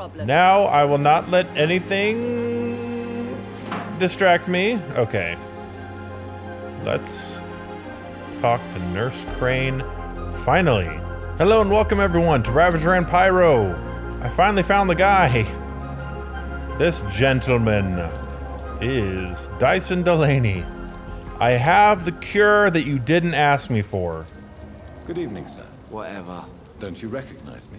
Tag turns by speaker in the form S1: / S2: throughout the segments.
S1: problem.
S2: Now I will not let anything distract me. Okay. Let's talk to Nurse Crane. Finally. Hello and welcome everyone to Ravager and Pyro. I finally found the guy. This gentleman is Dyson Delaney. I have the cure that you didn't ask me for.
S3: Good evening, sir.
S4: Whatever.
S3: Don't you recognize me?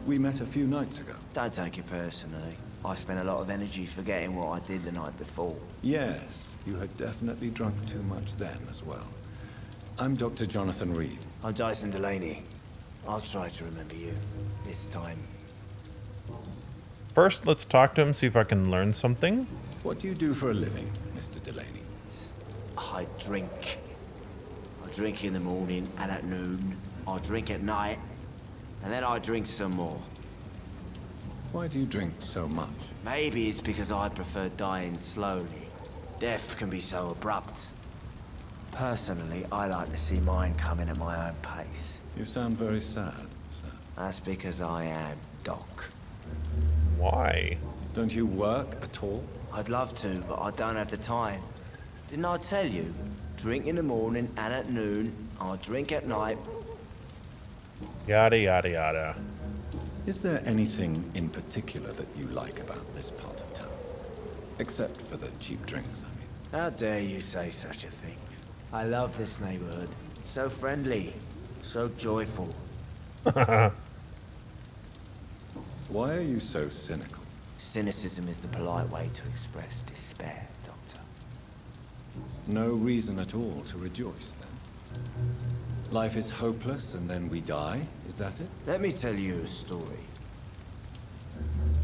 S3: We met a few nights ago.
S4: Don't take it personally. I spent a lot of energy forgetting what I did the night before.
S3: Yes, you had definitely drunk too much then as well. I'm Dr. Jonathan Reed.
S4: I'm Dyson Delaney. I'll try to remember you. This time.
S2: First, let's talk to him, see if I can learn something.
S3: What do you do for a living, Mr. Delaney?
S4: I drink. I drink in the morning and at noon. I drink at night. And then I drink some more.
S3: Why do you drink so much?
S4: Maybe it's because I prefer dying slowly. Death can be so abrupt. Personally, I like to see mine coming at my own pace.
S3: You sound very sad, sir.
S4: That's because I am Doc.
S2: Why?
S3: Don't you work at all?
S4: I'd love to, but I don't have the time. Didn't I tell you? Drink in the morning and at noon. I drink at night.
S2: Yada, yada, yada.
S3: Is there anything in particular that you like about this part of town? Except for the cheap drinks, I mean.
S4: How dare you say such a thing? I love this neighborhood. So friendly. So joyful.
S3: Why are you so cynical?
S4: Cynicism is the polite way to express despair, Doctor.
S3: No reason at all to rejoice, then? Life is hopeless and then we die, is that it?
S4: Let me tell you a story.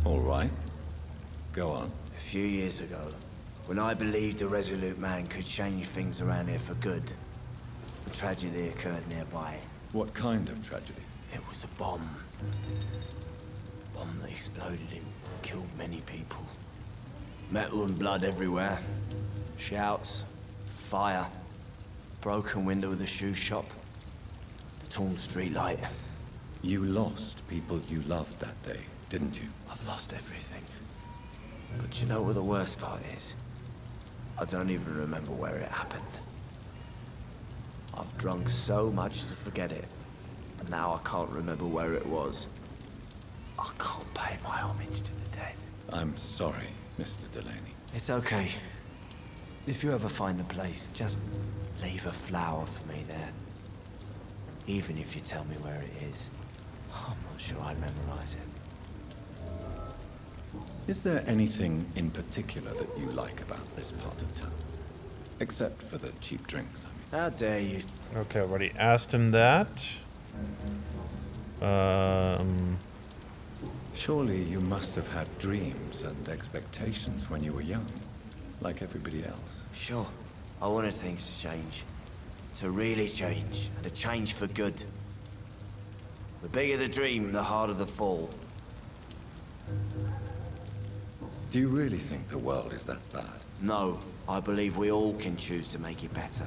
S3: All right. Go on.
S4: A few years ago, when I believed a resolute man could change things around here for good, a tragedy occurred nearby.
S3: What kind of tragedy?
S4: It was a bomb. Bomb that exploded and killed many people. Metal and blood everywhere. Shouts, fire, broken window of the shoe shop, the torn streetlight.
S3: You lost people you loved that day, didn't you?
S4: I've lost everything. But you know what the worst part is? I don't even remember where it happened. I've drunk so much to forget it, and now I can't remember where it was. I can't pay my homage to the dead.
S3: I'm sorry, Mr. Delaney.
S4: It's okay. If you ever find the place, just leave a flower for me there. Even if you tell me where it is. I'm not sure I'd memorize it.
S3: Is there anything in particular that you like about this part of town? Except for the cheap drinks, I mean.
S4: How dare you?
S2: Okay, I've already asked him that.
S3: Surely you must have had dreams and expectations when you were young, like everybody else.
S4: Sure. I wanted things to change. To really change, and to change for good. The bigger the dream, the harder the fall.
S3: Do you really think the world is that bad?
S4: No, I believe we all can choose to make it better.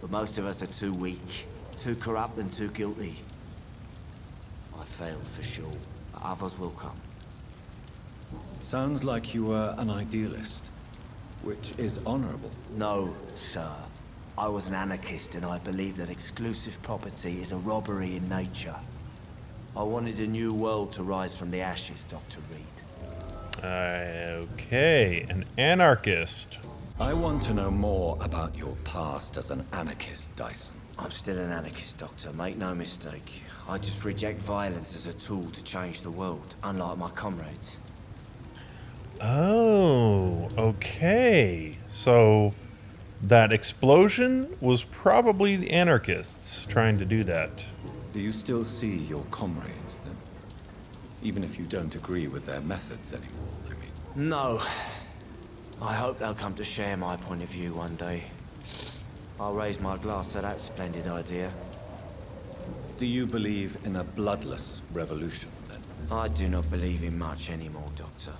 S4: But most of us are too weak, too corrupt and too guilty. I failed for sure, but others will come.
S3: Sounds like you were an idealist, which is honorable.
S4: No, sir. I was an anarchist and I believed that exclusive property is a robbery in nature. I wanted a new world to rise from the ashes, Dr. Reed.
S2: Okay, an anarchist.
S3: I want to know more about your past as an anarchist, Dyson.
S4: I'm still an anarchist, Doctor. Make no mistake. I just reject violence as a tool to change the world, unlike my comrades.
S2: Oh, okay. So that explosion was probably the anarchists trying to do that.
S3: Do you still see your comrades, then? Even if you don't agree with their methods anymore, I mean.
S4: No. I hope they'll come to share my point of view one day. I'll raise my glass to that splendid idea.
S3: Do you believe in a bloodless revolution, then?
S4: I do not believe in much anymore, Doctor.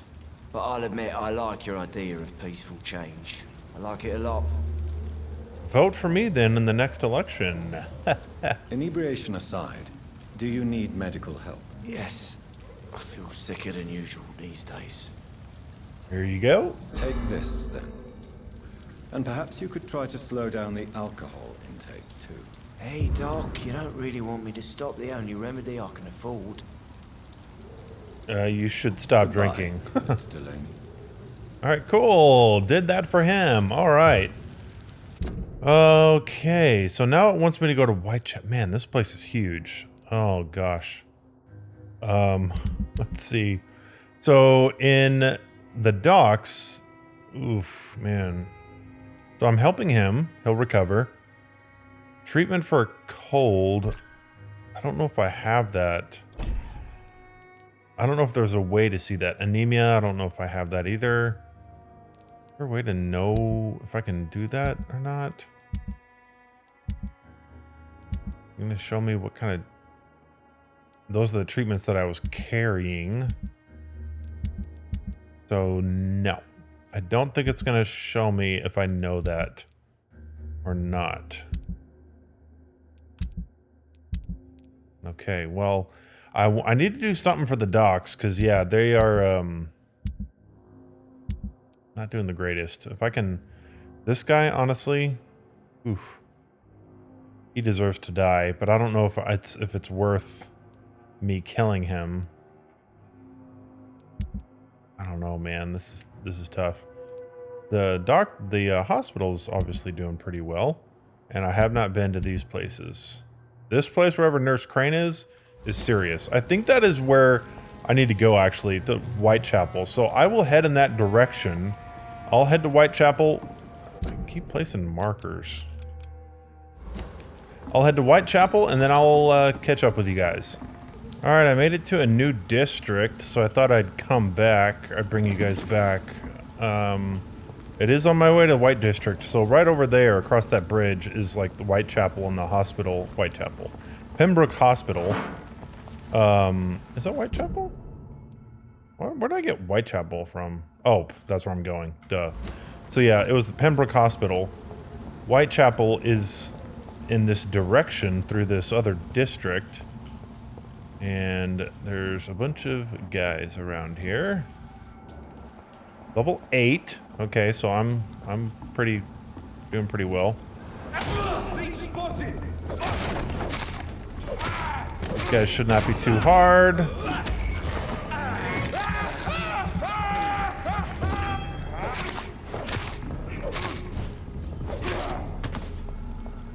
S4: But I'll admit I like your idea of peaceful change. I like it a lot.
S2: Vote for me then in the next election.
S3: Inebriation aside, do you need medical help?
S4: Yes. I feel sicker than usual these days.
S2: Here you go.
S3: Take this, then. And perhaps you could try to slow down the alcohol intake, too.
S4: Hey, Doc, you don't really want me to stop the only remedy I can afford.
S2: You should stop
S3: Goodbye,
S2: drinking.
S3: Mr. Delaney.
S2: All right, cool. Did that for him. All right. Okay, so now it wants me to go to Whitechapel. Man, this place is huge. Oh gosh. Let's see. So in the docks, oof, man. So I'm helping him. He'll recover. Treatment for a cold. I don't know if I have that. I don't know if there's a way to see that. Anemia, I don't know if I have that either. Is there a way to know if I can do that or not? You're gonna show me what kind of... Those are the treatments that I was carrying. So no. I don't think it's gonna show me if I know that or not. Okay, well, I need to do something for the docks because, yeah, they are not doing the greatest. If I can... This guy, honestly, oof, he deserves to die, but I don't know if it's worth me killing him. I don't know, man. This is tough. The hospital's obviously doing pretty well, and I have not been to these places. This place, wherever Nurse Crane is serious. I think that is where I need to go, actually, to Whitechapel. So I will head in that direction. I'll head to Whitechapel. I keep placing markers. I'll head to Whitechapel, and then I'll catch up with you guys. All right, I made it to a new district, so I thought I'd come back. I'd bring you guys back. It is on my way to White District, so right over there, across that bridge, is like the Whitechapel and the hospital. Whitechapel. Pembroke Hospital. Is that Whitechapel? Where did I get Whitechapel from? Oh, that's where I'm going. Duh. So yeah, it was the Pembroke Hospital. Whitechapel is in this direction through this other district. And there's a bunch of guys around here. Level 8. Okay, so I'm doing pretty well. These guys should not be too hard.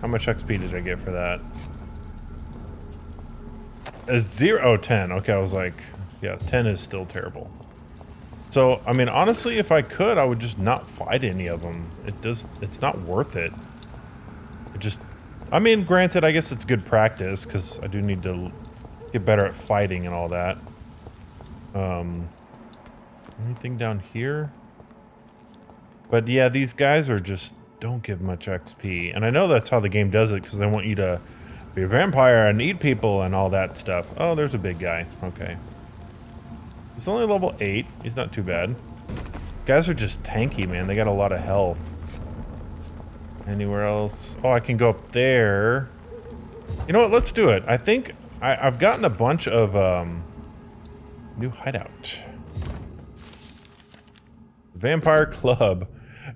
S2: How much XP did I get for that? A 0, 10. Okay, I was like, yeah, 10 is still terrible. So, I mean, honestly, if I could, I would just not fight any of them. It's not worth it. I mean, granted, I guess it's good practice, because I do need to get better at fighting and all that. Anything down here? But yeah, these guys are just, don't give much XP. And I know that's how the game does it, because they want you to be a vampire and eat people and all that stuff. Oh, there's a big guy. Okay. He's only level 8. He's not too bad. Guys are just tanky, man. They got a lot of health. Anywhere else? Oh, I can go up there. You know what? Let's do it. I think I've gotten a bunch of new hideout. Vampire Club.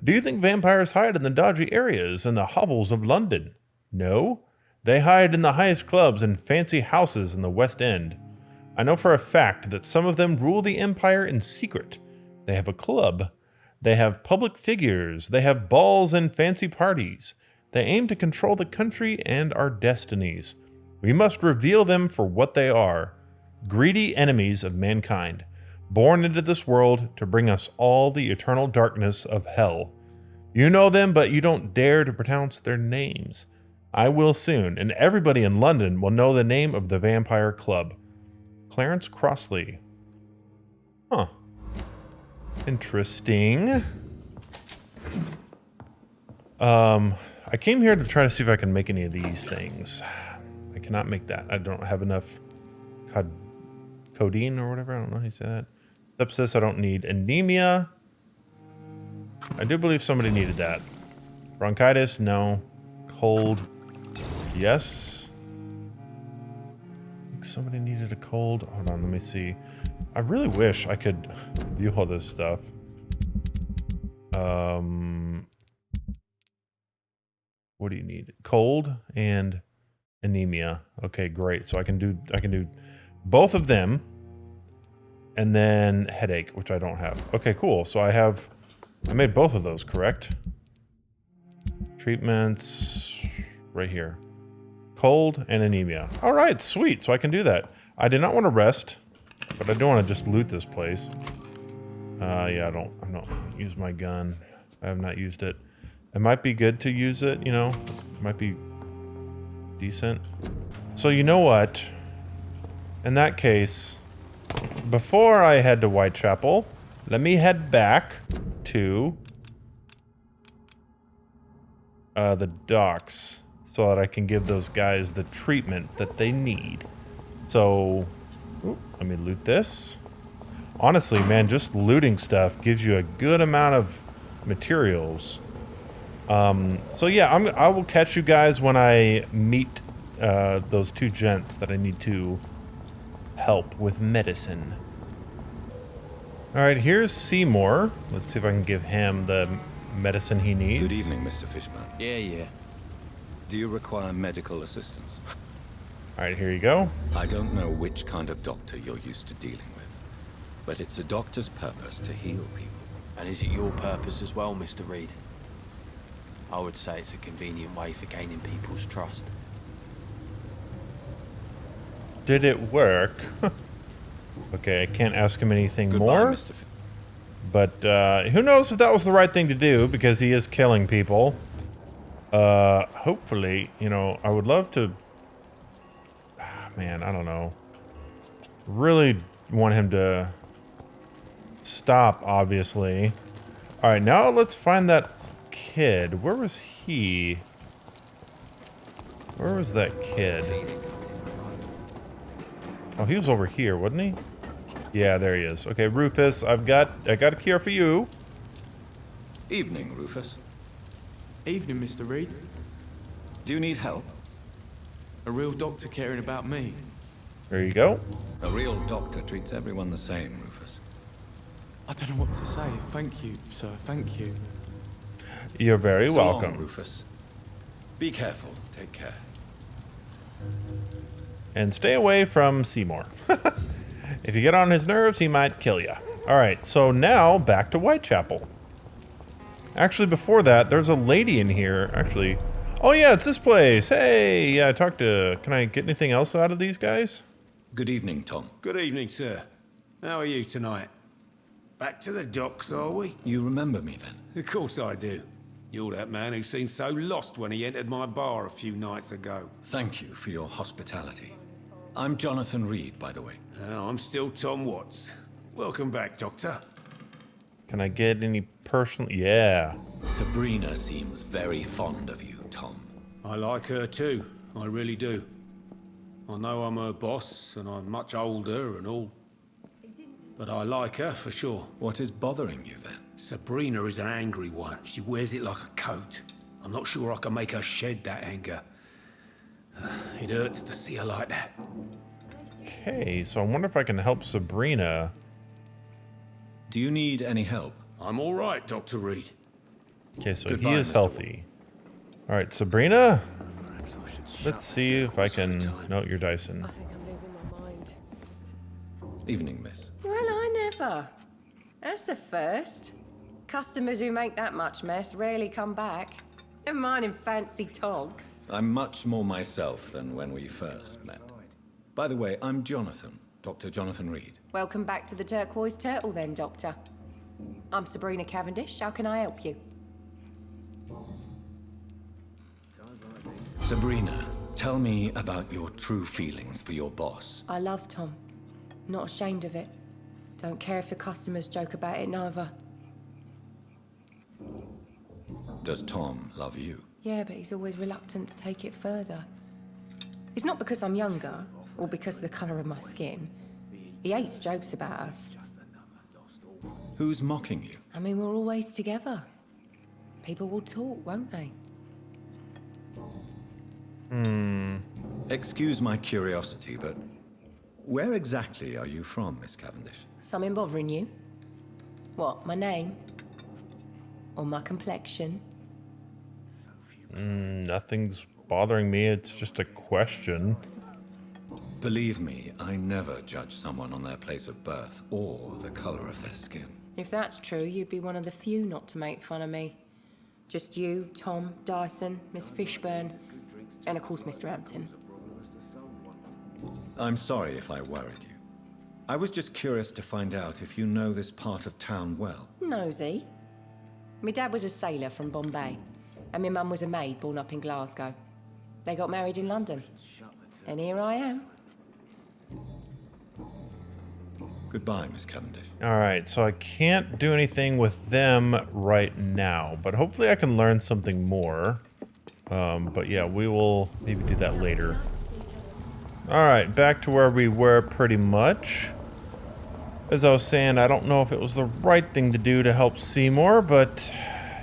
S2: Do you think vampires hide in the dodgy areas and the hovels of London? No. They hide in the highest clubs and fancy houses in the West End. I know for a fact that some of them rule the empire in secret. They have a club. They have public figures. They have balls and fancy parties. They aim to control the country and our destinies. We must reveal them for what they are. Greedy enemies of mankind, born into this world to bring us all the eternal darkness of hell. You know them, but you don't dare to pronounce their names. I will soon, and everybody in London will know the name of the Vampire Club. Clarence Crossley. Huh. Interesting. I came here to try to see if I can make any of these things. I cannot make that. I don't have enough codeine or whatever. I don't know how you say that. Sepsis, I don't need. Anemia. I do believe somebody needed that. Bronchitis, no. Cold, yes. I think somebody needed a cold. Hold on, let me see. I really wish I could view all this stuff. What do you need? Cold and anemia. Okay, great. So I can do both of them, and then headache, which I don't have. Okay, cool. So I made both of those, correct? Treatments right here. Cold and anemia. All right, sweet. So I can do that. I did not want to rest, but I do want to just loot this place. Yeah, I'm not use my gun. I have not used it. It might be good to use it, you know. It might be decent. So you know what? In that case, before I head to Whitechapel, let me head back to the docks so that I can give those guys the treatment that they need. So, let me loot this. Honestly, man, just looting stuff gives you a good amount of materials. So yeah, I will catch you guys when I meet those two gents that I need to help with medicine. All right, here's Seymour. Let's see if I can give him the medicine he needs.
S3: Good evening, Mr. Fishman.
S4: Yeah.
S3: Do you require medical assistance?
S2: All right, here you go.
S3: I don't know which kind of doctor you're used to dealing with, but it's a doctor's purpose to heal people.
S4: And is it your purpose as well, Mr. Reed? I would say it's a convenient way for gaining people's trust.
S2: Did it work? Okay, I can't ask him anything
S3: Goodbye,
S2: more.
S3: Mr.
S2: But who knows if that was the right thing to do, because he is killing people. Hopefully, you know, I would love to... man, I don't know. Really want him to stop, obviously. All right, now let's find that kid. Where was he? Where was that kid? Oh, he was over here, wasn't he? Yeah, there he is. Okay, Rufus, I got a cure for you.
S3: Evening, Rufus.
S1: Evening, Mr. Reed.
S3: Do you need help?
S1: A real doctor caring about me.
S2: There you go.
S3: A real doctor treats everyone the same, Rufus.
S1: I don't know what to say. Thank you, sir. Thank you.
S2: You're very
S3: So
S2: welcome.
S3: long, Rufus. Be careful. Take care.
S2: And stay away from Seymour. If you get on his nerves, he might kill you. All right, so now back to Whitechapel. Actually, before that, there's a lady in here. Actually, oh yeah, it's this place. Hey, yeah, can I get anything else out of these guys?
S3: Good evening, Tom.
S5: Good evening, sir. How are you tonight? Back to the docks, are we?
S3: You remember me then?
S5: Of course I do. You're that man who seemed so lost when he entered my bar a few nights ago.
S3: Thank you for your hospitality. I'm Jonathan Reed, by the way.
S5: I'm still Tom Watts. Welcome back, Doctor.
S2: Can I get any personal? Yeah.
S3: Sabrina seems very fond of you, Tom.
S5: I like her too. I really do. I know I'm her boss, and I'm much older and all. But I like her for sure.
S3: What is bothering you then?
S5: Sabrina is an angry one. She wears it like a coat. I'm not sure I can make her shed that anger. It hurts to see her like that.
S2: Okay, so I wonder if I can help Sabrina.
S3: Do you need any help?
S5: I'm all right, Dr. Reed.
S2: Okay, so
S3: Goodbye,
S2: he is
S3: Mr.
S2: healthy. All right, Sabrina. Let's see if I can... No, you're Dyson.
S6: I think I'm losing my mind.
S3: Evening, miss.
S6: Well, I never. That's a first. Customers who make that much mess rarely come back. Never mind in fancy togs.
S3: I'm much more myself than when we first met. By the way, I'm Jonathan, Dr. Jonathan Reed.
S6: Welcome back to the Turquoise Turtle then, Doctor. I'm Sabrina Cavendish. How can I help you?
S3: Sabrina, tell me about your true feelings for your boss.
S6: I love Tom. Not ashamed of it. Don't care if the customers joke about it neither.
S3: Does Tom love you?
S6: Yeah, but he's always reluctant to take it further. It's not because I'm younger, or because of the colour of my skin. He hates jokes about us.
S3: Who's mocking you?
S6: I mean, we're always together. People will talk, won't they?
S3: Excuse my curiosity, but Where exactly are you from, Miss Cavendish?
S6: Something bothering you? What, my name? Or my complexion?
S2: Nothing's bothering me. It's just a question.
S3: Believe me, I never judge someone on their place of birth or the color of their skin.
S6: If that's true, you'd be one of the few not to make fun of me. Just you, Tom, Dyson, Miss Fishburne, and of course Mr. Hampton.
S3: I'm sorry if I worried you. I was just curious to find out if you know this part of town well.
S6: Nosy. My dad was a sailor from Bombay, and my mum was a maid born up in Glasgow. They got married in London, and here I am.
S3: Goodbye, Miss Cavendish.
S2: All right, so I can't do anything with them right now, but hopefully I can learn something more. But yeah, we will maybe do that later. All right, back to where we were pretty much. As I was saying, I don't know if it was the right thing to do to help Seymour, but,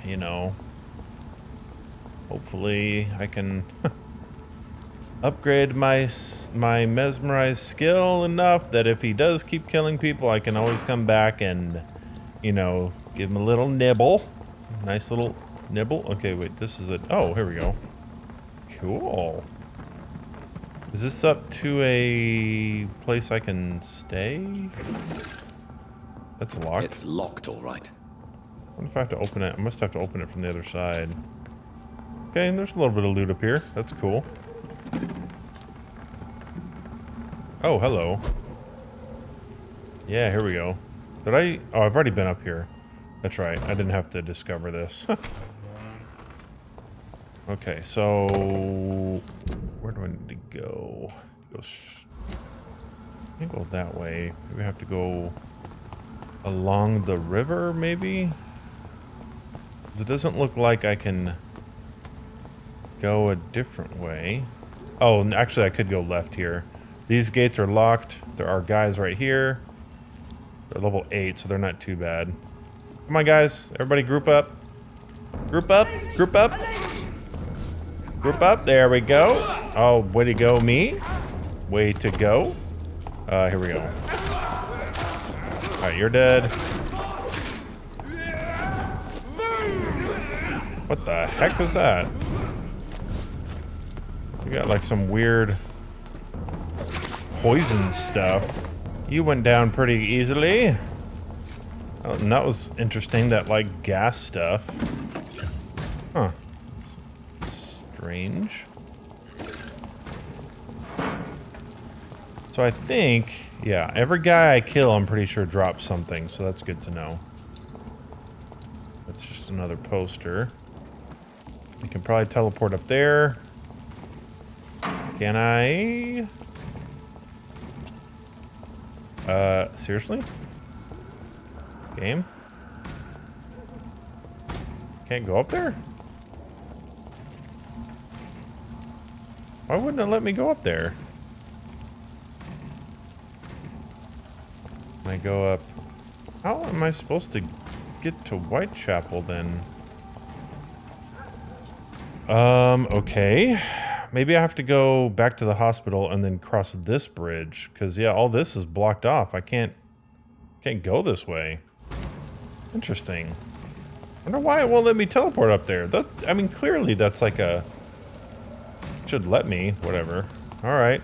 S2: you know, hopefully I can upgrade my mesmerize skill enough that if he does keep killing people, I can always come back and, you know, give him a little nibble. Nice little nibble. Okay, wait, this is it. Oh, here we go. Cool. Is this up to a place I can stay? That's locked.
S3: It's locked, all right.
S2: I wonder if I have to open it. I must have to open it from the other side. Okay, and there's a little bit of loot up here. That's cool. Oh, hello. Yeah, here we go. Did I? Oh, I've already been up here. That's right. I didn't have to discover this. Okay, so where do I need to go? I can go that way. Maybe I have to go along the river, maybe? Because it doesn't look like I can go a different way. Oh, actually, I could go left here. These gates are locked. There are guys right here. They're level 8, so they're not too bad. Come on, guys. Everybody group up. Group up. Group up. Group up. There we go. Oh, way to go, me. Way to go. Here we go. Alright, you're dead. What the heck was that? You got like some weird poison stuff. You went down pretty easily. Oh, and that was interesting, that like gas stuff. Huh. Strange. So I think, yeah, every guy I kill, I'm pretty sure drops something, so that's good to know. That's just another poster. I can probably teleport up there. Can I? Seriously? Game? Can't go up there? Why wouldn't it let me go up there? Can I go up? How am I supposed to get to Whitechapel then? Okay. Maybe I have to go back to the hospital and then cross this bridge. Because, yeah, all this is blocked off. I can't go this way. Interesting. I wonder why it won't let me teleport up there. That, I mean, clearly that's like a... Should let me. Whatever. Alright.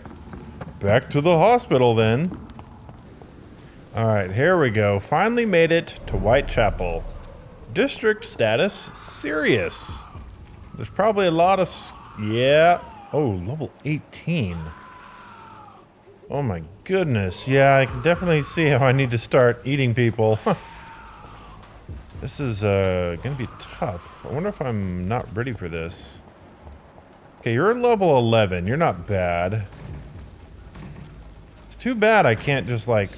S2: Back to the hospital then. Alright, here we go. Finally made it to Whitechapel. District status serious. There's probably a lot of... Yeah. Oh, level 18. Oh my goodness. Yeah, I can definitely see how I need to start eating people. This is gonna be tough. I wonder if I'm not ready for this. Okay, you're level 11. You're not bad. It's too bad I can't just like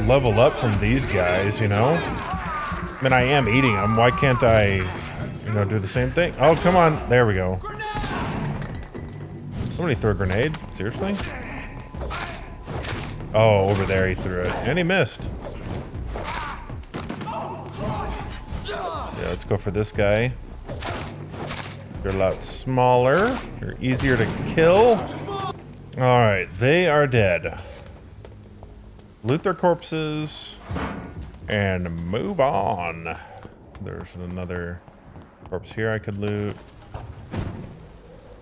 S2: level up from these guys, you know? I mean, I am eating them. Why can't I, you know, do the same thing? Oh, come on. There we go. Somebody threw a grenade? Seriously? Oh, over there he threw it. And he missed. Yeah, let's go for this guy. You're a lot smaller. You're easier to kill. Alright, they are dead. Loot their corpses and move on. There's another corpse here I could loot.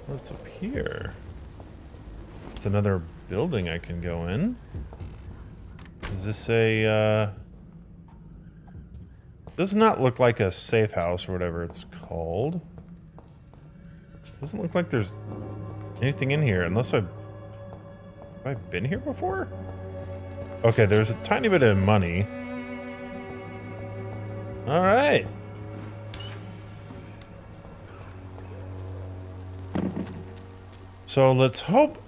S2: What's up here? It's another building I can go in. Is this a, does not look like a safe house or whatever it's called. Doesn't look like there's anything in here unless have I been here before? Okay, there's a tiny bit of money. All right. So let's hope,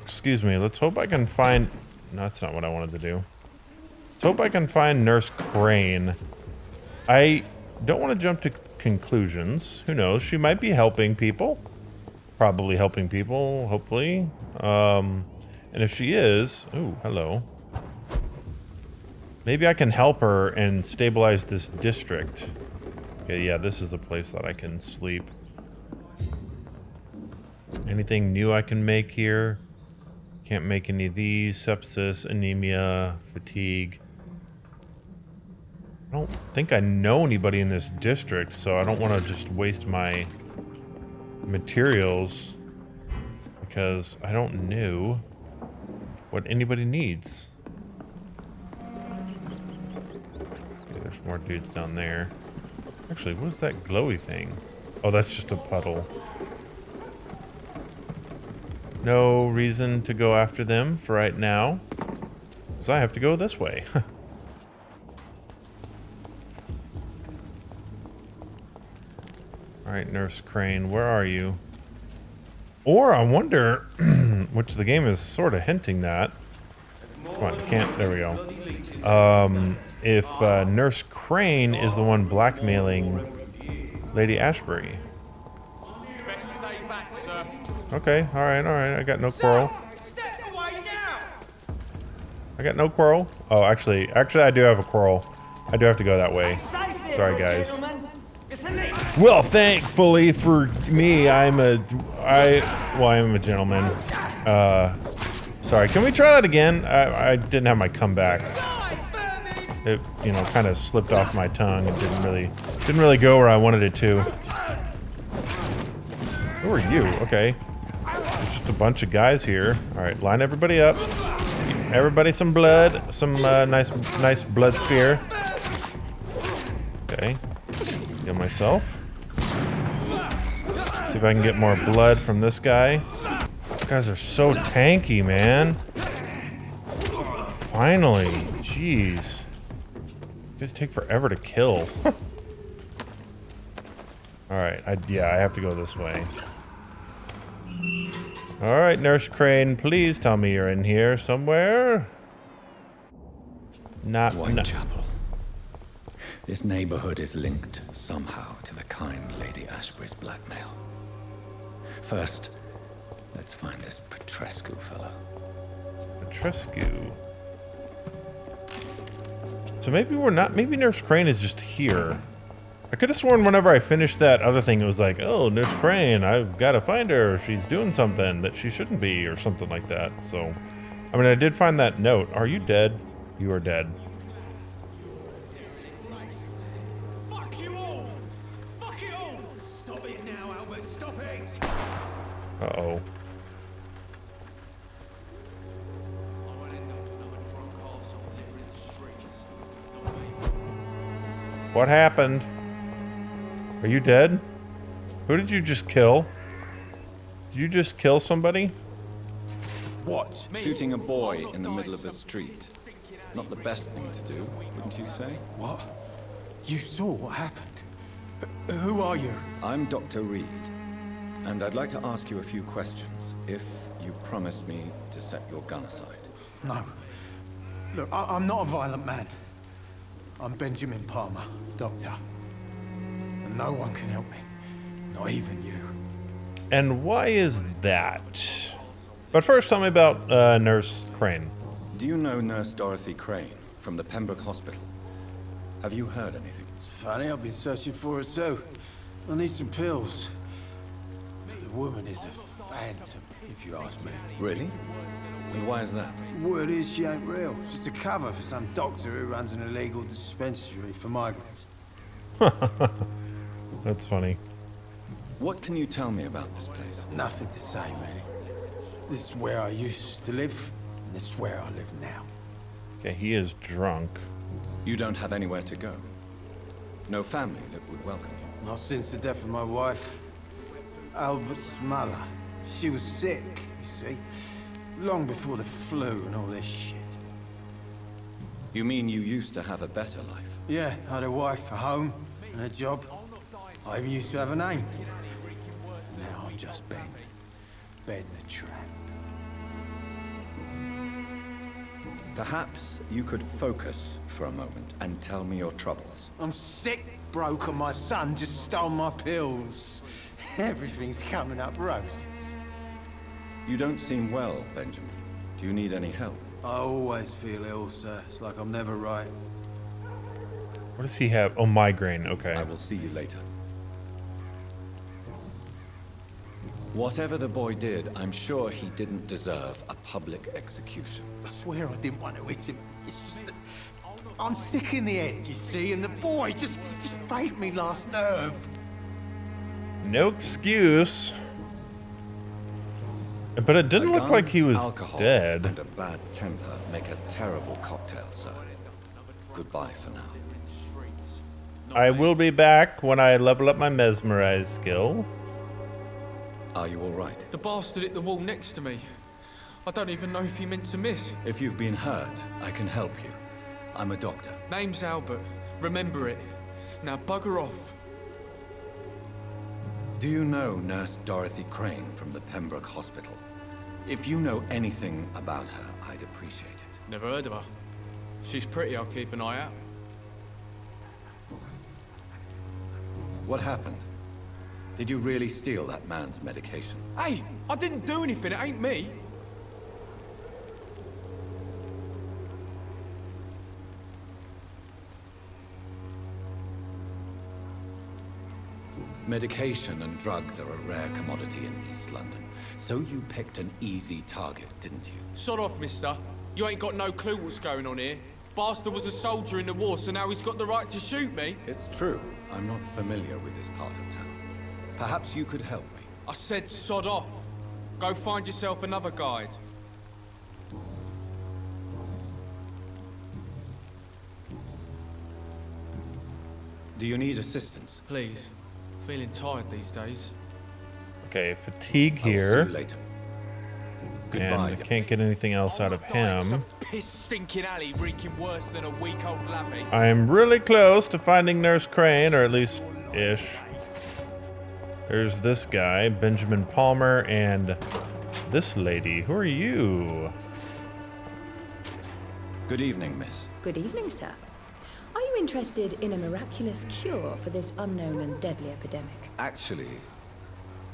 S2: excuse me, let's hope I can find, no, that's not what I wanted to do. Let's hope I can find Nurse Crane. I don't want to jump to conclusions. Who knows? She might be helping people. Probably helping people, hopefully. And if she is, ooh, hello. Maybe I can help her and stabilize this district. Okay, yeah, this is the place that I can sleep. Anything new I can make here? Can't make any of these. Sepsis, anemia, fatigue. I don't think I know anybody in this district, so I don't want to just waste my materials because I don't know what anybody needs. Okay, there's more dudes down there. Actually, what is that glowy thing? Oh, that's just a puddle. No reason to go after them for right now, because I have to go this way. Alright, Nurse Crane, where are you? Or I wonder, which the game is sort of hinting that. Come on, can't, there we go. If Nurse Crane is the one blackmailing Lady Ashbury. Okay, alright, I got no quarrel. I got no quarrel. Oh, actually, I do have a quarrel. I do have to go that way. Sorry, guys. Well, thankfully for me, I am a gentleman. Sorry, can we try that again? I didn't have my comeback. It, you know, kind of slipped off my tongue and didn't really go where I wanted it to. Who are you? Okay. There's just a bunch of guys here. All right, line everybody up. Everybody some blood. Some nice blood spear. Okay. Get myself. See if I can get more blood from this guy. These guys are so tanky, man. Finally. Jeez. You guys take forever to kill. Alright, yeah, I have to go this way. Alright, Nurse Crane, please tell me you're in here somewhere.
S3: Whitechapel. This neighborhood is linked somehow to the kind Lady Ashbury's blackmail. First, let's find this Petrescu fella.
S2: Petrescu. So maybe we're not, maybe Nurse Crane is just here. I could have sworn whenever I finished that other thing, it was like, oh, Nurse Crane, I've got to find her. She's doing something that she shouldn't be, or something like that. So, I mean, I did find that note. Are you dead? You are dead.
S5: Fuck you all! Fuck it all! Stop it now, Albert, stop it!
S2: Uh-oh. What happened? Are you dead? Who did you just kill? Did you just kill somebody?
S3: What? Shooting a boy in the middle of the street. Not the best thing to do, wouldn't you say?
S5: What? You saw what happened? Who are you?
S3: I'm Dr. Reed, and I'd like to ask you a few questions, if you promise me to set your gun aside.
S5: No. Look, I'm not a violent man. I'm Benjamin Palmer, doctor. And no one can help me. Not even you.
S2: And why is that? But first, tell me about Nurse Crane.
S3: Do you know Nurse Dorothy Crane from the Pembroke Hospital? Have you heard anything?
S7: It's funny, I've been searching for her too. I need some pills. The woman is a phantom, if you ask me.
S3: Really? And why is that?
S7: Word is she ain't real. She's a cover for some doctor who runs an illegal dispensary for migrants.
S2: That's funny.
S3: What can you tell me about this place?
S7: Nothing to say, really. This is where I used to live, and this is where I live now.
S2: Okay, he is drunk.
S3: You don't have anywhere to go. No family that would welcome you.
S7: Not since the death of my wife, Albert's mother. She was sick, you see. Long before the flu and all this shit.
S3: You mean you used to have a better life?
S7: Yeah, I had a wife, a home, and a job. I even used to have a name. Now I'm just Ben. Ben the Tramp.
S3: Perhaps you could focus for a moment and tell me your troubles.
S7: I'm sick, broke, and my son just stole my pills. Everything's coming up roses.
S3: You don't seem well, Benjamin. Do you need any help?
S7: I always feel ill, sir. It's like I'm never right.
S2: What does he have? Oh, migraine. Okay.
S3: I will see you later. Whatever the boy did, I'm sure he didn't deserve a public execution.
S7: I swear I didn't want to hit him. It's just that I'm sick in the head, you see, and the boy just frayed me last nerve.
S2: No excuse. But it didn't look like he was
S3: alcohol,
S2: dead.
S3: And a bad temper make a terrible cocktail, sir. Goodbye for now.
S2: I will be back when I level up my mesmerize skill.
S3: Are you all right?
S1: The bastard hit the wall next to me. I don't even know if he meant to miss.
S3: If you've been hurt, I can help you. I'm a doctor.
S1: Name's Albert. Remember it. Now bugger off.
S3: Do you know Nurse Dorothy Crane from the Pembroke Hospital? If you know anything about her, I'd appreciate it.
S1: Never heard of her. If she's pretty, I'll keep an eye out.
S3: What happened? Did you really steal that man's medication?
S1: Hey, I didn't do anything. It ain't me.
S3: Medication and drugs are a rare commodity in East London. So you picked an easy target, didn't you?
S1: Sod off, mister. You ain't got no clue what's going on here. Bastard was a soldier in the war, so now he's got the right to shoot me.
S3: It's true. I'm not familiar with this part of town. Perhaps you could help me.
S1: I said sod off. Go find yourself another guide.
S3: Do you need assistance?
S1: Please. Feeling tired these days.
S2: Okay, fatigue
S3: I will see
S2: here.
S3: you later.
S2: And
S3: Goodbye.
S2: I can't get anything else out of him.
S1: Piss stinking alley reeking worse than a week old lavvy.
S2: I am really close to finding Nurse Crane, or at least ish. There's this guy, Benjamin Palmer, and this lady. Who are you?
S3: Good evening, miss.
S8: Good evening, sir. Are you interested in a miraculous cure for this unknown and deadly epidemic?
S3: Actually,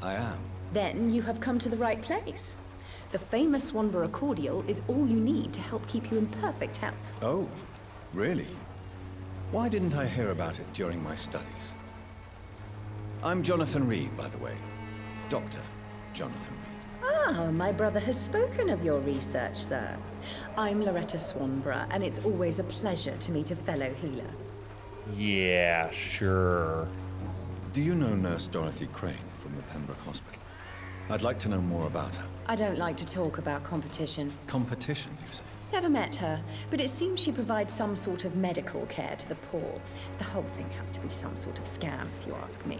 S3: I am.
S8: Then you have come to the right place. The famous Swanborough cordial is all you need to help keep you in perfect health.
S3: Oh, really? Why didn't I hear about it during my studies? I'm Jonathan Reed, by the way. Dr. Jonathan Reed.
S8: Ah, my brother has spoken of your research, sir. I'm Loretta Swanborough, and it's always a pleasure to meet a fellow healer.
S2: Yeah, sure.
S3: Do you know Nurse Dorothy Crane from the Pembroke Hospital? I'd like to know more about her.
S8: I don't like to talk about competition.
S3: Competition, you say?
S8: Never met her, but it seems she provides some sort of medical care to the poor. The whole thing has to be some sort of scam, if you ask me.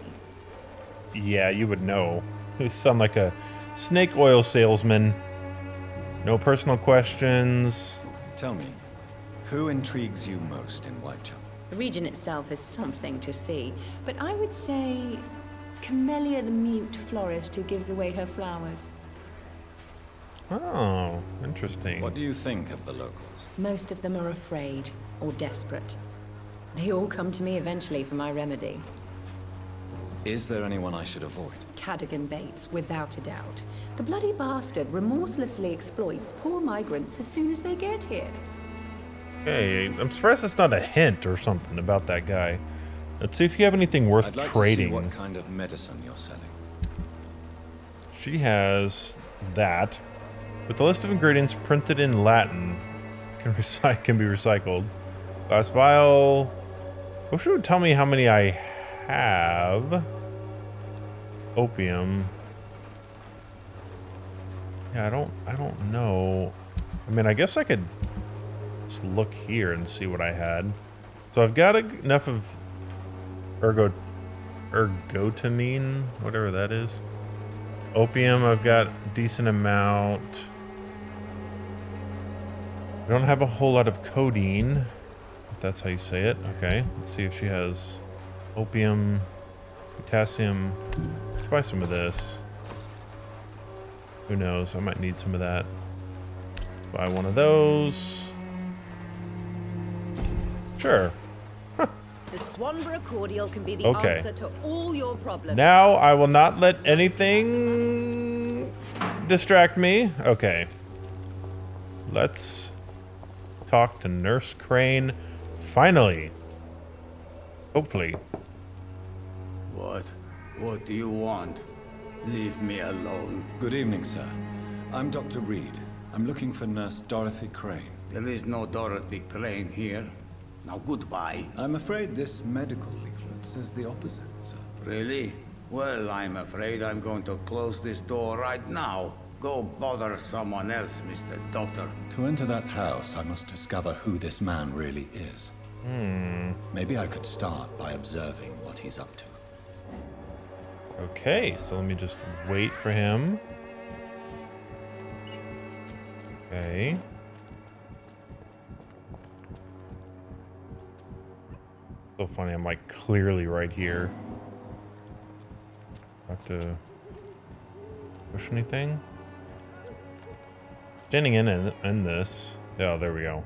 S2: Yeah, you would know. You sound like a snake oil salesman. No personal questions.
S3: Tell me, who intrigues you most in Whitechapel?
S8: The region itself is something to see, but I would say Camellia the mute florist who gives away her flowers.
S2: Oh, interesting.
S3: What do you think of the locals?
S8: Most of them are afraid or desperate. They all come to me eventually for my remedy.
S3: Is there anyone I should avoid?
S8: Cadogan Bates, without a doubt. The bloody bastard remorselessly exploits poor migrants as soon as they get here.
S2: Hey, I'm surprised it's not a hint or something about that guy. Let's see if you have anything worth
S3: I'd like
S2: trading.
S3: to see what kind of medicine you're selling.
S2: She has that. With the list of ingredients printed in Latin, can be recycled. Glass vial. Wish it would tell me how many I have. Opium. Yeah, I don't know. I mean, I guess I could just look here and see what I had. So I've got enough of ergotamine, whatever that is. Opium, I've got a decent amount. I don't have a whole lot of codeine, if that's how you say it. Okay, let's see if she has opium, potassium. Let's buy some of this. Who knows? I might need some of that. Let's buy one of those. Sure.
S9: The Swanborough cordial can be the
S2: Okay.
S9: answer to all your problems.
S2: Now I will not let anything distract me. Okay. Let's talk to Nurse Crane. Finally. Hopefully.
S10: What? What do you want? Leave me alone.
S3: Good evening, sir. I'm Dr. Reed. I'm looking for Nurse Dorothy Crane.
S10: There is no Dorothy Crane here. Now goodbye.
S3: I'm afraid this medical leaflet says the opposite, sir.
S10: Really? Well, I'm afraid I'm going to close this door right now. Go bother someone else, Mr. Doctor.
S3: To enter that house, I must discover who this man really is. Maybe I could start by observing what he's up to.
S2: Okay, so let me just wait for him. Okay. So funny, I'm like clearly right here. Have to push anything? Standing in this. Oh, there we go.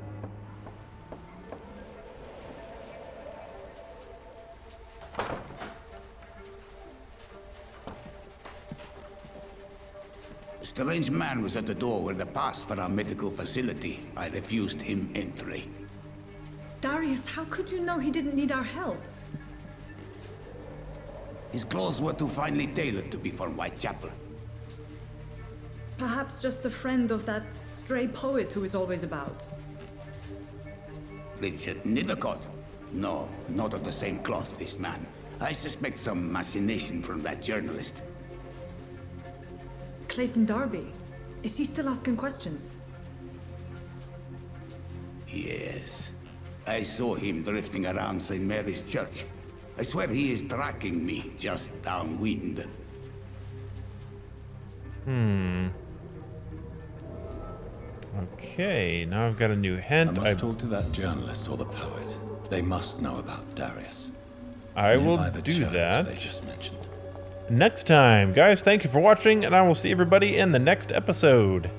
S10: A strange man was at the door with a pass for our medical facility. I refused him entry.
S11: Darius, how could you know he didn't need our help?
S10: His clothes were too finely tailored to be for Whitechapel.
S11: Perhaps just a friend of that stray poet who is always about.
S10: Richard Nithercott? No, not of the same cloth, this man. I suspect some machination from that journalist.
S11: Clayton Darby. Is he still asking questions?
S10: Yes. I saw him drifting around St. Mary's Church. I swear he is tracking me just downwind.
S2: Okay, now I've got a new hint.
S3: I must talk to that journalist or the poet. They must know about Darius.
S2: I will
S3: Nearby the
S2: do
S3: church
S2: that
S3: they just mentioned.
S2: next time. Guys, thank you for watching, and I will see everybody in the next episode.